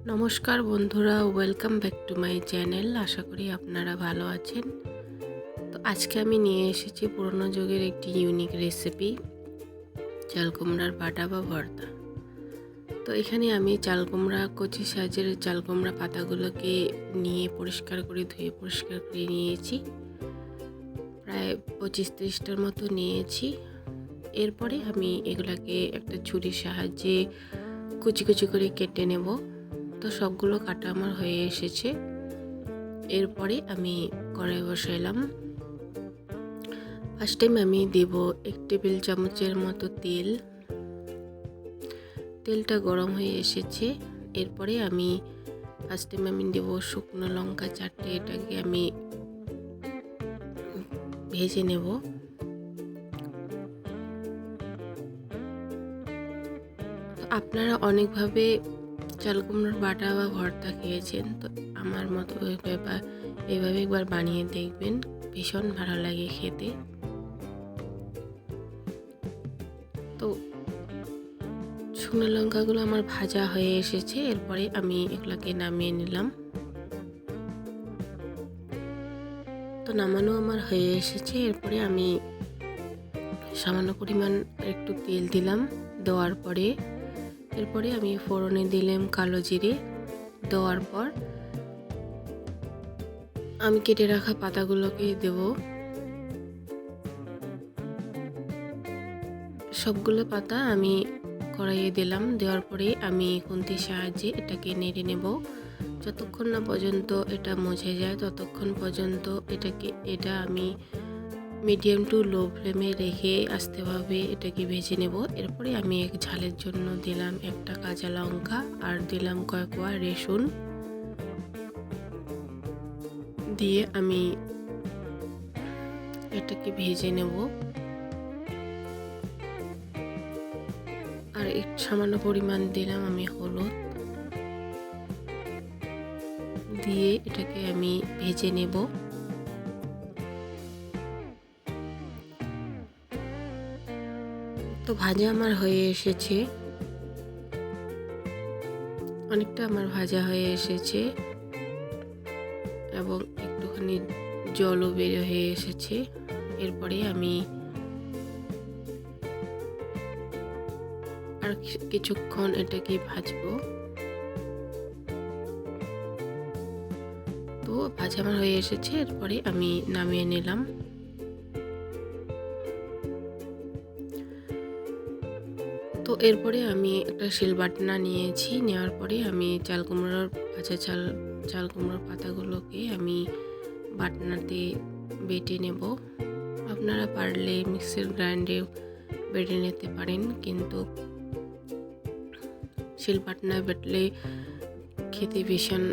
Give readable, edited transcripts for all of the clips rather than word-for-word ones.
নমস্কার বন্ধুরা, welcome back to my channel. আশা করি আপনারা ভালো আছেন। তো আজকে আমি নিয়ে এসেছি পুরনো যুগের একটি ইউনিক রেসিপি, চাল কুমড়ার বাটা বা ভর্তা। তো এখানে আমি চাল কুমড়া, কচি সাইজের চাল কুমড়া পাতাগুলোকে নিয়ে পরিষ্কার করে নিয়েছি। প্রায় 25-30টার মতো নিয়েছি। এরপরে আমি এগুলাকে একটা ছুরির সাহায্যে কুচি কুচি করে কেটে নেব। তো সবগুলো কাটা আমার হয়ে এসেছে। এরপরে আমি কড়াই বসাইলাম। ফার্স্ট টাইম আমি দেব 1 টেবিল চামচের মতো তেল। তেলটা গরম হয়ে এসেছে। এরপরে আমি ফার্স্ট টাইম দেব শুকনো লঙ্কা 4টে। এটাকে আমি ভেজে নেব। তো আপনারা অনেকভাবে চাল কুমড়োর বাটা বা ভর্তা খেয়েছেন, তো আমার মতো এইভাবে একবার বানিয়ে দেখবেন, ভীষণ ভালো লাগে খেতে। তো শুকনো লঙ্কাগুলো আমার ভাজা হয়ে এসেছে। এরপরে আমি এগুলোকে নামিয়ে নিলাম। তো নামানো আমার হয়ে এসেছে। এরপরে আমি সামান্য পরিমাণ একটু তেল দিলাম। দেওয়ার পরে এরপরে আমি ফোড়নে দিলাম কালো জিরে। দেওয়ার পর আমি কেটে রাখা পাতাগুলোকে দেব। সবগুলো পাতা আমি কড়াইয়ে দিলাম। দেওয়ার পরে আমি খুন্তির সাহায্যে এটাকে নেড়ে নেব। যতক্ষণ না পর্যন্ত এটা মজে যায় ততক্ষণ পর্যন্ত এটা আমি মিডিয়াম টু লো ফ্লেমে রেখে আস্তেভাবে এটাকে ভেজে নেব। এরপরে আমি এক ঝালের জন্য দিলাম একটা কাঁচা লঙ্কা আর দিলাম কয়েক কোয়া রসুন। দিয়ে আমি এটাকে ভেজে নেব। আর একটু সামান্য পরিমাণ দিলাম আমি হলুদ। দিয়ে এটাকে আমি ভেজে নেব। তো ভাজা আমার হয়ে এসেছে, অনেকটা আমার ভাজা হয়ে এসেছে এবং একটুখানি জলও বের হয়ে এসেছে। এরপরে আমি আর কিছুক্ষণ এটাকে ভাজবো। তো ভাজা আমার হয়ে এসেছে। এরপরে আমি নামিয়ে নিলাম। তো এরপরে আমি একটা শিলবাটনা নিয়েছি। নেওয়ার পরে আমি চাল কুমড়োর পাতাগুলোকে আমি বাটনাতে বেটে নেব। আপনারা পারলে মিক্সির গ্রাইন্ডে বেটে নিতে পারেন, কিন্তু শিলবাটনায় বেটলে খেতে ভীষণ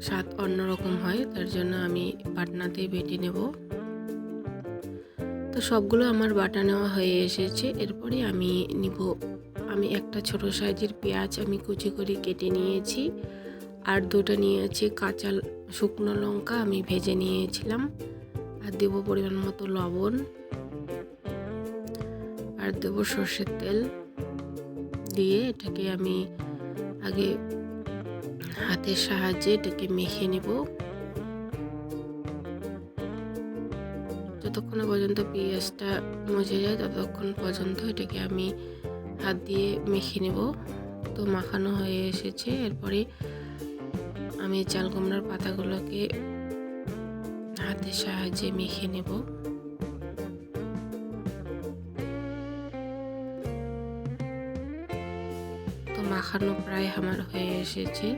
স্বাদ অন্যরকম হয়। তার জন্য আমি বাটনাতেই বেটে নেব। তো সবগুলো আমার বাটা নেওয়া হয়ে এসেছে। এরপরে আমি একটা ছোট সাইজের পেঁয়াজ আমি কুচি করে কেটে নিয়েছি। আর দুটো নিয়েছি কাঁচা শুকনো লঙ্কা আমি ভেজে নিয়েছিলাম। আর দেব পরিমাণ মতো লবণ। আর দেব সর্ষের তেল। দিয়ে এটাকে আমি আগে হাতের সাহায্যে এটাকে মেখে নেব। যতক্ষণ পর্যন্ত পেঁয়াজটা মজে যায় ততক্ষণ পর্যন্ত এটাকে আমি হাত দিয়ে মেখে নেব। তো মাখানো হয়ে এসেছে। এরপরে আমি চাল কুমড়ার পাতাগুলোকে হাতের সাহায্যে মেখে নেব। তো মাখানো প্রায় আমার হয়ে এসেছে।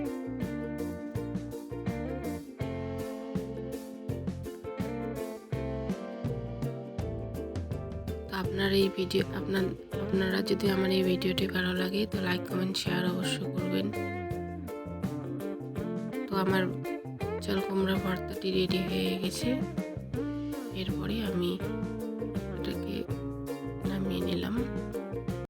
আপনারা যদি আমার এই ভিডিওটি ভালো লাগে তো লাইক, কমেন্ট, শেয়ার অবশ্যই করবেন। তো আমার চাল কুমড়া ভর্তাটি রেডি হয়ে গেছে। এরপরে আমি